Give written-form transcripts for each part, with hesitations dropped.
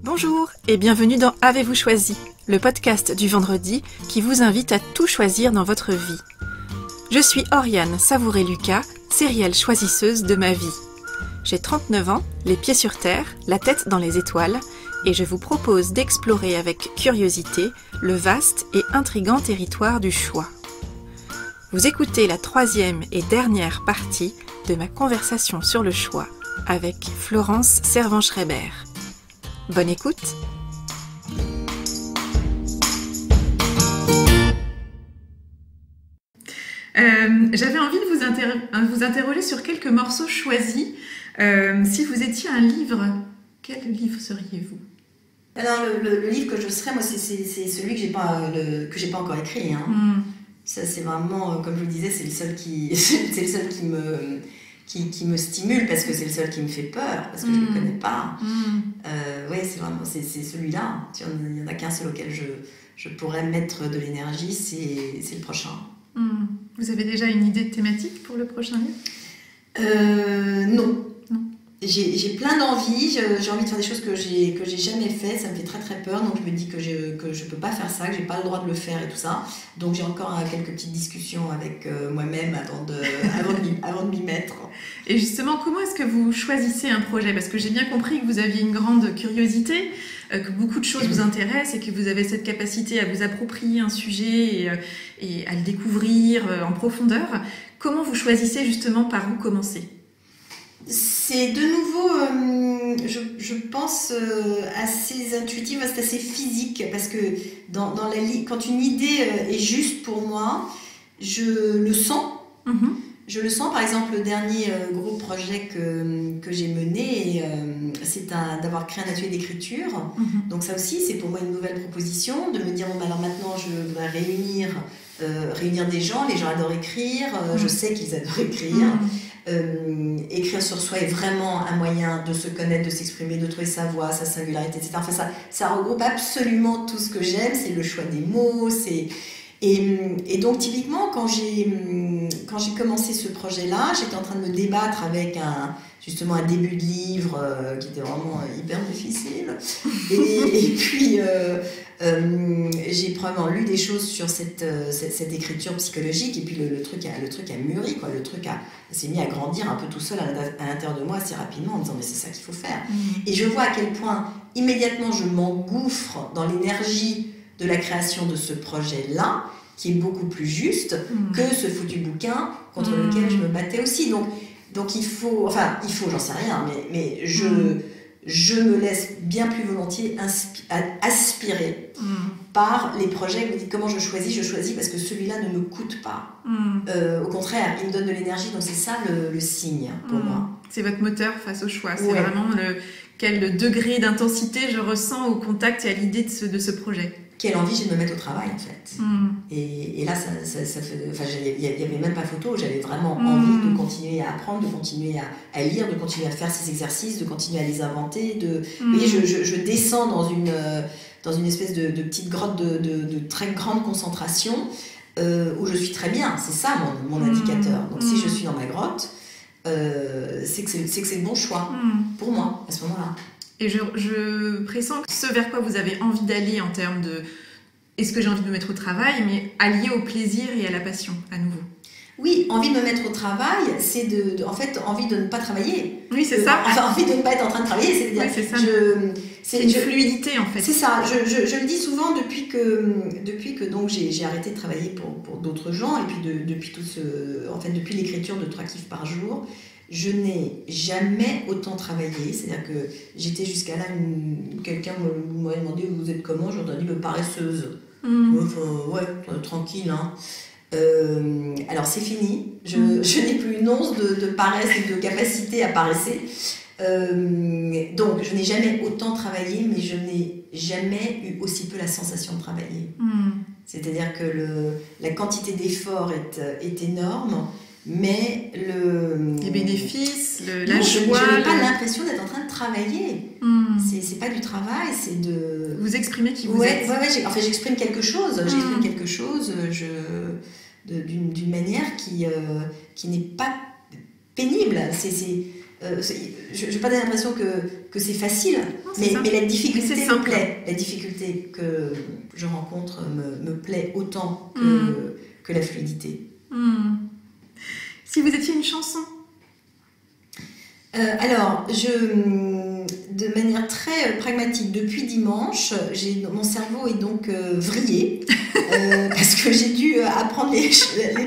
Bonjour et bienvenue dans Avez-vous choisi, le podcast du vendredi qui vous invite à tout choisir dans votre vie. Je suis Oriane Savouré-Lucas, sérielle choisisseuse de ma vie. J'ai 39 ans, les pieds sur terre, la tête dans les étoiles, et je vous propose d'explorer avec curiosité le vaste et intrigant territoire du choix. Vous écoutez la 3e et dernière partie de ma conversation sur le choix avec Florence Servan-Schreiber. Bonne écoute! J'avais envie de vous interroger sur quelques morceaux choisis. Si vous étiez un livre, quel livre seriez-vous? Alors le livre que je serais, moi, c'est celui que j'ai pas encore écrit. Hein. Ça, c'est vraiment, comme je vous le disais, c'est le seul qui me stimule parce que c'est le seul qui me fait peur, parce que je ne le connais pas. Ouais, c'est vraiment c'est celui-là. Il n'y en a qu'un seul auquel je pourrais mettre de l'énergie, c'est le prochain. Vous avez déjà une idée de thématique pour le prochain livre? Non. J'ai plein d'envies, j'ai envie de faire des choses que j'ai jamais fait, ça me fait très très peur, donc je me dis que je peux pas faire ça, que j'ai pas le droit de le faire et tout ça. Donc j'ai encore quelques petites discussions avec moi-même avant de m'y mettre. Et justement, comment est-ce que vous choisissez un projet? Parce que j'ai bien compris que vous aviez une grande curiosité, que beaucoup de choses vous intéressent et que vous avez cette capacité à vous approprier un sujet et à le découvrir en profondeur. Comment vous choisissez justement par où commencer? C'est de nouveau, je pense, assez intuitif, c'est assez physique, parce que quand une idée est juste pour moi, je le sens. Je le sens, par exemple, le dernier gros projet que j'ai mené, c'est d'avoir créé un atelier d'écriture. Donc ça aussi, c'est pour moi une nouvelle proposition, de me dire, bon, alors maintenant, je voudrais réunir des gens, les gens adorent écrire, je sais qu'ils adorent écrire. Écrire sur soi est vraiment un moyen de se connaître, de s'exprimer, de trouver sa voix, sa singularité, etc. Enfin, ça regroupe absolument tout ce que j'aime, c'est le choix des mots, et donc typiquement quand j'ai commencé ce projet-là, j'étais en train de me débattre avec justement un début de livre qui était vraiment hyper difficile, et puis j'ai probablement lu des choses sur cette écriture psychologique, et puis le truc a mûri, quoi. Le truc s'est mis à grandir un peu tout seul à l'intérieur de moi assez rapidement, en me disant mais c'est ça qu'il faut faire. Et je vois à quel point immédiatement je m'engouffre dans l'énergie de la création de ce projet-là, qui est beaucoup plus juste que ce foutu bouquin contre lequel je me battais aussi. Donc il faut, j'en sais rien, mais je me laisse bien plus volontiers aspirer par les projets. Vous dites comment je choisis parce que celui-là ne me coûte pas. Au contraire, il me donne de l'énergie, donc c'est ça le signe pour moi. C'est votre moteur face au choix, c'est vraiment quel degré d'intensité je ressens au contact et à l'idée de ce projet. Quelle envie j'ai de me mettre au travail, en fait. Et là, ça fait... Enfin, il n'y avait même pas photo, j'avais vraiment envie de continuer à apprendre, de continuer à lire, de continuer à faire ces exercices, de continuer à les inventer. Vous voyez, je descends dans une espèce de petite grotte de très grande concentration où je suis très bien. C'est ça, mon indicateur. Donc, si je suis dans ma grotte, c'est que c'est le bon choix pour moi, à ce moment-là. Et je pressens que ce vers quoi vous avez envie d'aller en termes de est-ce que j'ai envie de me mettre au travail, mais allié au plaisir et à la passion, à nouveau. Oui, envie de me mettre au travail, c'est en fait envie de ne pas travailler. Oui, c'est ça. Enfin, envie de ne pas être en train de travailler, c'est-à-dire. Oui, c'est ça. C'est une fluidité en fait. C'est ça. Je le dis souvent depuis que donc j'ai arrêté de travailler pour d'autres gens, et puis depuis l'écriture de 3 kiffs par jour. Je n'ai jamais autant travaillé, c'est-à-dire que j'étais jusqu'à là, quelqu'un m'aurait demandé vous êtes comment, j'aurais dit paresseuse. Tranquille. Hein. Alors c'est fini, je n'ai plus une once de paresse et de capacité à paresser. Donc je n'ai jamais autant travaillé, mais je n'ai jamais eu aussi peu la sensation de travailler. C'est-à-dire que la quantité d'effort est énorme. Mais les bénéfices, la joie... Je n'ai pas l'impression d'être en train de travailler. C'est pas du travail, c'est de... Vous exprimez qui vous êtes. J'exprime quelque chose. J'exprime quelque chose d'une manière qui n'est pas pénible. je n'ai pas l'impression que c'est facile, mais la difficulté me plaît. La difficulté que je rencontre me plaît autant que la fluidité. Si vous étiez une chanson? Alors, de manière très pragmatique, depuis dimanche, mon cerveau est donc vrillé parce que j'ai dû apprendre les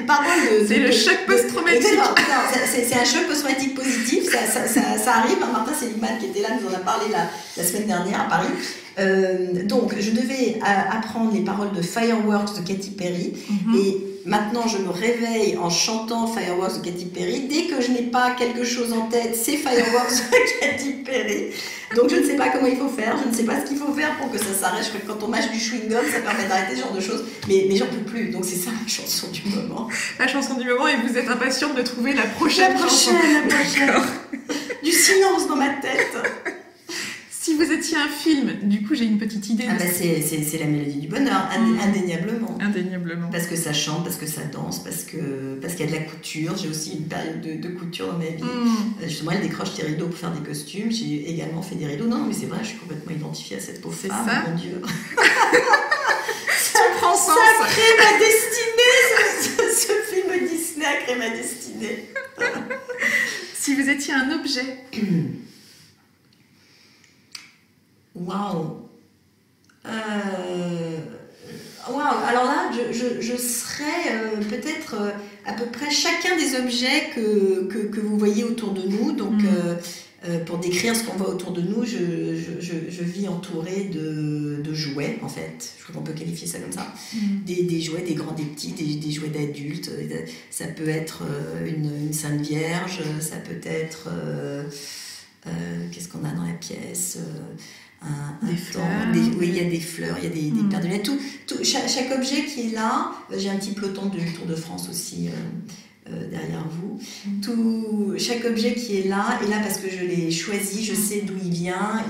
paroles. C'est le choc post-traumatique. C'est un choc post-traumatique positif, ça arrive. Martin Seligman, qui était là, nous en a parlé la semaine dernière à Paris. Donc, je devais apprendre les paroles de Fireworks de Katy Perry et maintenant, je me réveille en chantant Fireworks de Katy Perry. Dès que je n'ai pas quelque chose en tête, c'est Fireworks de Katy Perry. Donc, je ne sais pas comment il faut faire. Je ne sais pas ce qu'il faut faire pour que ça s'arrête. Je crois que quand on mâche du chewing-gum, ça permet d'arrêter ce genre de choses. Mais j'en peux plus. Donc, c'est ça la chanson du moment. La chanson du moment, et vous êtes impatiente de trouver la prochaine chanson. La prochaine. Du silence dans ma tête. Si vous étiez un film, du coup j'ai une petite idée. C'est la mélodie du bonheur, indéniablement. Indéniablement. Parce que ça chante, parce que ça danse, parce qu'il y a de la couture. J'ai aussi une période de couture dans ma vie. Justement, elle décroche des rideaux pour faire des costumes. J'ai également fait des rideaux. Non, mais c'est vrai, je suis complètement identifiée à cette pauvre femme. Ça. Mon Dieu. Ça prend sens. Ça a créé ma destinée. Ce film Disney a créé ma destinée. Si vous étiez un objet. Waouh! Alors là, je serais peut-être à peu près chacun des objets que vous voyez autour de nous. Donc, pour décrire ce qu'on voit autour de nous, je vis entourée de jouets, en fait. Je crois qu'on peut qualifier ça comme ça. Des jouets, des grands, des petits, des jouets d'adultes. Ça peut être une Sainte Vierge, ça peut être... qu'est-ce qu'on a dans la pièce? Des fleurs. Oui, il y a des fleurs, il y a des paires de lunettes. Chaque objet qui est là, j'ai un petit peloton du Tour de France aussi derrière vous. Chaque objet qui est là parce que je l'ai choisi, je sais d'où il vient,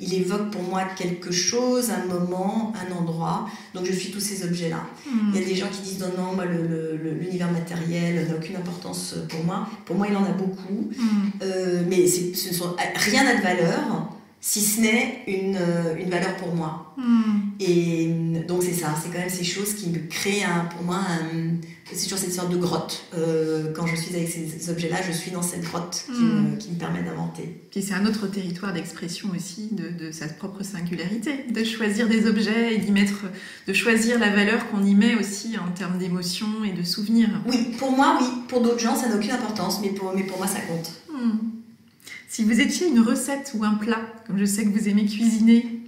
il évoque pour moi quelque chose, un moment, un endroit. Donc je suis tous ces objets-là. Il y a des gens qui disent non, moi l'univers matériel n'a aucune importance pour moi. Pour moi, il en a beaucoup, mais ce ne sont rien n'a de valeur. Si ce n'est une valeur pour moi. Et donc c'est ça, c'est quand même ces choses qui me créent pour moi, c'est toujours cette sorte de grotte. Quand je suis avec ces objets-là, je suis dans cette grotte qui me permet d'inventer. Puis c'est un autre territoire d'expression aussi de sa propre singularité, de choisir des objets et de choisir la valeur qu'on y met aussi en termes d'émotions et de souvenirs. Oui, pour moi, oui. Pour d'autres gens, ça n'a aucune importance, mais pour moi, ça compte. Si vous étiez une recette ou un plat, comme je sais que vous aimez cuisiner,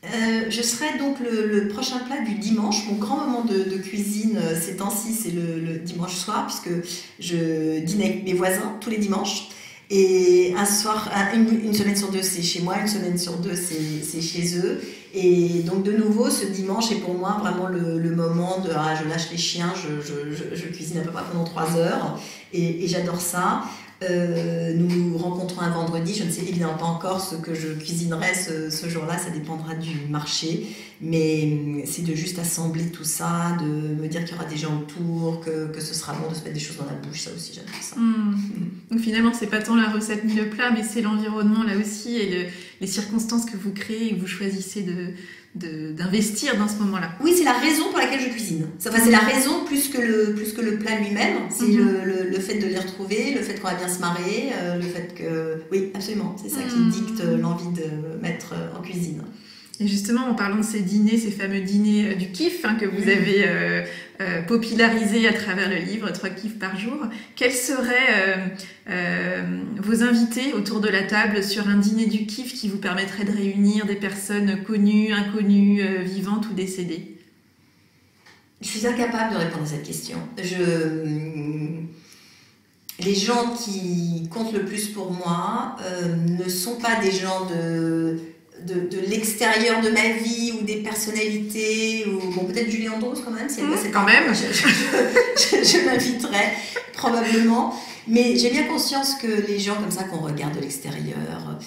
je serais donc le prochain plat du dimanche. Mon grand moment de cuisine ces temps-ci, c'est le dimanche soir, puisque je dîne avec mes voisins tous les dimanches. Et un soir, une semaine sur deux, c'est chez moi, une semaine sur deux, c'est chez eux. Et donc de nouveau, ce dimanche est pour moi vraiment le moment de je lâche les chiens, je cuisine à peu près pendant 3 heures et j'adore ça. Nous nous rencontrons un vendredi, je ne sais évidemment pas encore ce que je cuisinerai ce jour-là, ça dépendra du marché, mais c'est de juste assembler tout ça, de me dire qu'il y aura des gens autour, que ce sera bon de se mettre des choses dans la bouche, ça aussi j'adore ça. Donc finalement c'est pas tant la recette ni le plat, mais c'est l'environnement là aussi et les circonstances que vous créez et que vous choisissez d'investir dans ce moment-là. Oui, c'est la raison pour laquelle je cuisine. Enfin, c'est la raison plus que le plat lui-même. C'est le fait de les retrouver, le fait qu'on va bien se marrer, le fait que... Oui, absolument. C'est ça qui dicte l'envie de mettre en cuisine. Et justement, en parlant de ces dîners, ces fameux dîners du kiff que vous avez popularisés à travers le livre 3 kiffs par jour, quels seraient vos invités autour de la table sur un dîner du kiff qui vous permettrait de réunir des personnes connues, inconnues, vivantes ou décédées? Je suis incapable de répondre à cette question. Les gens qui comptent le plus pour moi ne sont pas des gens de l'extérieur de ma vie ou des personnalités ou bon, peut-être Julie Andrews quand même quand même je l'inviterais probablement, mais j'ai bien conscience que les gens comme ça qu'on regarde de l'extérieur,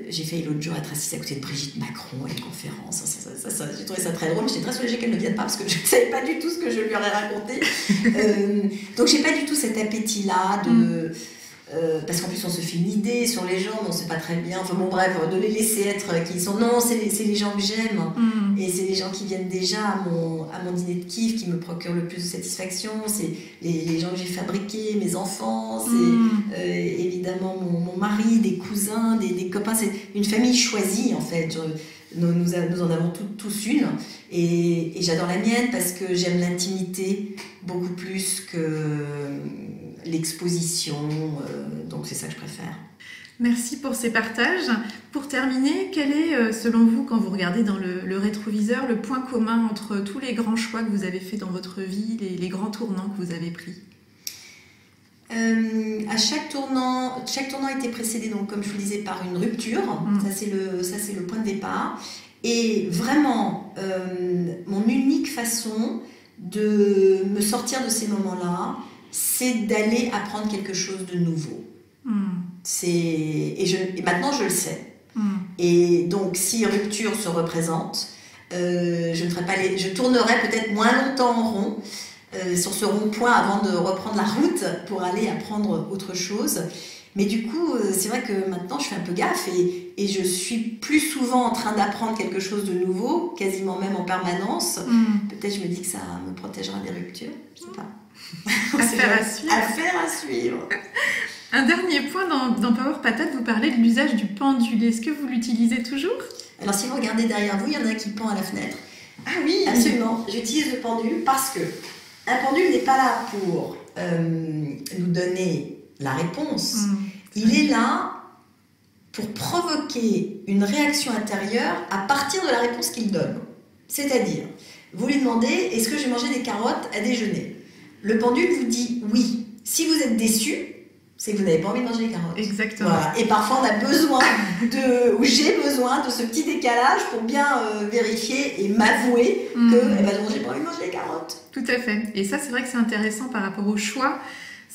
j'ai failli l'autre jour être assise à côté de Brigitte Macron à une conférence, j'ai trouvé ça très drôle, j'étais très soulagée qu'elle ne vienne pas parce que je ne savais pas du tout ce que je lui aurais raconté. Donc j'ai pas du tout cet appétit là parce qu'en plus on se fait une idée sur les gens, mais on sait pas très bien. Enfin bon, bref, de les laisser être qui ils sont. Non, c'est les gens que j'aime. Et c'est les gens qui viennent déjà à mon dîner de kiff qui me procurent le plus de satisfaction. C'est les gens que j'ai fabriqués, mes enfants, c'est évidemment mon mari, des cousins, des copains. C'est une famille choisie en fait. Nous en avons tous une. Et j'adore la mienne parce que j'aime l'intimité beaucoup plus que l'exposition. Donc c'est ça que je préfère. Merci pour ces partages. Pour terminer, quel est, selon vous, quand vous regardez dans le rétroviseur, le point commun entre tous les grands choix que vous avez faits dans votre vie, les grands tournants que vous avez pris ? À chaque tournant était précédé, donc, comme je vous le disais, par une rupture. Ça, c'est le point de départ. Et vraiment, mon unique façon de me sortir de ces moments-là, c'est d'aller apprendre quelque chose de nouveau. Et maintenant, je le sais. Et donc, si rupture se représente, je tournerai peut-être moins longtemps en rond sur ce rond-point avant de reprendre la route pour aller apprendre autre chose. Mais du coup, c'est vrai que maintenant, je fais un peu gaffe et je suis plus souvent en train d'apprendre quelque chose de nouveau, quasiment même en permanence. Peut-être je me dis que ça me protégera des ruptures, je sais pas. Affaire à suivre. Un dernier point, dans Power Patate, vous parlez de l'usage du pendule. Est-ce que vous l'utilisez toujours ? Alors, si vous regardez derrière vous, il y en a un qui pend à la fenêtre. Ah oui, absolument. J'utilise le pendule parce que un pendule n'est pas là pour nous donner la réponse. Il est là pour provoquer une réaction intérieure à partir de la réponse qu'il donne. C'est-à-dire, vous lui demandez, est-ce que j'ai mangé des carottes à déjeuner ? Le pendule vous dit oui. Si vous êtes déçu, c'est que vous n'avez pas envie de manger les carottes. Exactement. Voilà. Et parfois, on a besoin ou j'ai besoin de ce petit décalage pour bien vérifier et m'avouer que j'ai pas envie de manger les carottes. Tout à fait. Et ça, c'est vrai que c'est intéressant par rapport au choix.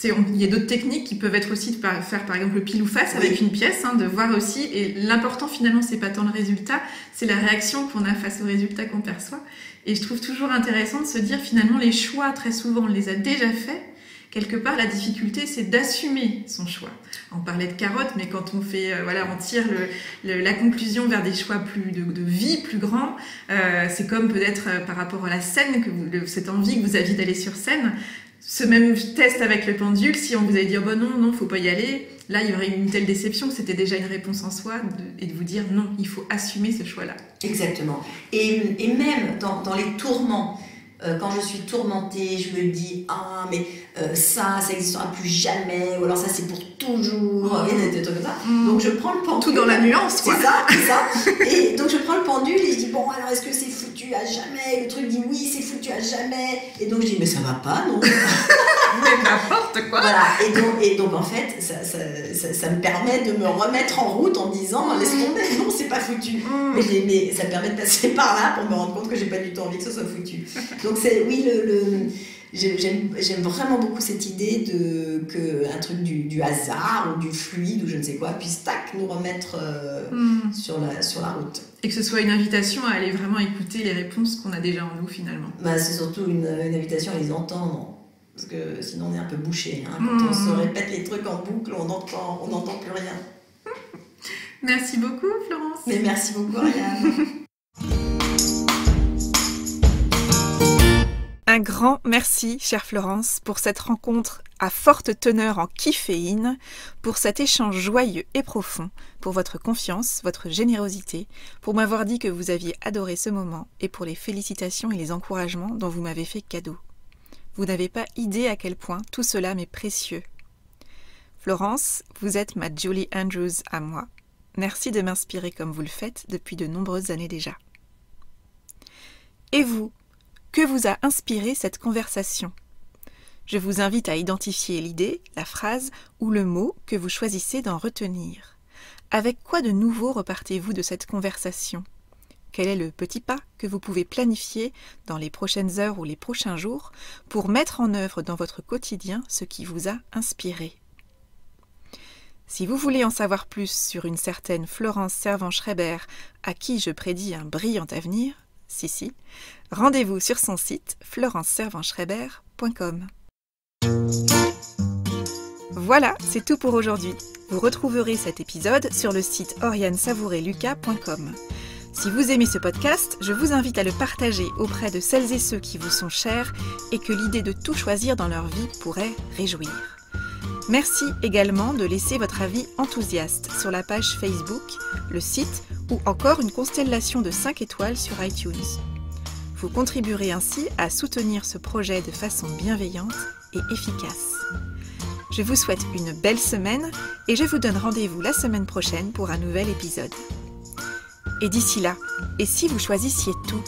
Il y a d'autres techniques qui peuvent être aussi de faire par exemple le pile ou face avec une pièce, de voir aussi. Et l'important finalement, c'est pas tant le résultat, c'est la réaction qu'on a face au résultat qu'on perçoit. Et je trouve toujours intéressant de se dire finalement les choix, très souvent, on les a déjà faits. Quelque part, la difficulté, c'est d'assumer son choix. On parlait de carottes, mais quand on fait, on tire la conclusion vers des choix de vie plus grands, c'est comme peut-être par rapport à la scène, cette envie que vous aviez d'aller sur scène. Ce même test avec le pendule, si on vous avait dit non, faut pas y aller, là il y aurait une telle déception que c'était déjà une réponse en soi et de vous dire non, il faut assumer ce choix-là. Exactement. Et même dans les tourments, quand je suis tourmentée, je me dis mais ça n'existera plus jamais, ou alors ça c'est pour toujours, et des trucs comme ça. Donc je prends le pendule. Tout dans la nuance, quoi. C'est ça. Et donc je prends le pendule et je dis alors est-ce que c'est foutu à jamais ? Le truc dit oui, c'est foutu à jamais. Et donc je dis mais ça va pas, non ? Mais n'importe quoi. Voilà. Et donc en fait, ça me permet de me remettre en route en me disant laisse tomber, non, c'est pas foutu. Mais ça me permet de passer par là pour me rendre compte que j'ai pas du tout envie que ce soit foutu. Donc c'est j'aime vraiment beaucoup cette idée qu'un truc du hasard ou du fluide ou je ne sais quoi puisse nous remettre sur la route. Et que ce soit une invitation à aller vraiment écouter les réponses qu'on a déjà en nous finalement. C'est surtout une invitation à les entendre. Parce que sinon on est un peu bouché. Quand on se répète les trucs en boucle, on n'entend plus rien. Merci beaucoup Florence. Mais merci beaucoup Ariane. Un grand merci, chère Florence, pour cette rencontre à forte teneur en kifféine, pour cet échange joyeux et profond, pour votre confiance, votre générosité, pour m'avoir dit que vous aviez adoré ce moment et pour les félicitations et les encouragements dont vous m'avez fait cadeau. Vous n'avez pas idée à quel point tout cela m'est précieux. Florence, vous êtes ma Julie Andrews à moi. Merci de m'inspirer comme vous le faites depuis de nombreuses années déjà. Et vous ? Que vous a inspiré cette conversation ? Je vous invite à identifier l'idée, la phrase ou le mot que vous choisissez d'en retenir. Avec quoi de nouveau repartez-vous de cette conversation ? Quel est le petit pas que vous pouvez planifier dans les prochaines heures ou les prochains jours pour mettre en œuvre dans votre quotidien ce qui vous a inspiré ? Si vous voulez en savoir plus sur une certaine Florence Servan-Schreiber à qui je prédis un brillant avenir, rendez-vous sur son site florenceservanschreiber.com. Voilà, c'est tout pour aujourd'hui. Vous retrouverez cet épisode sur le site oriansavoureluca.com. Si vous aimez ce podcast, je vous invite à le partager auprès de celles et ceux qui vous sont chers et que l'idée de tout choisir dans leur vie pourrait réjouir. Merci également de laisser votre avis enthousiaste sur la page Facebook, le site ou encore une constellation de 5 étoiles sur iTunes. Vous contribuerez ainsi à soutenir ce projet de façon bienveillante et efficace. Je vous souhaite une belle semaine et je vous donne rendez-vous la semaine prochaine pour un nouvel épisode. Et d'ici là, et si vous choisissiez tout ?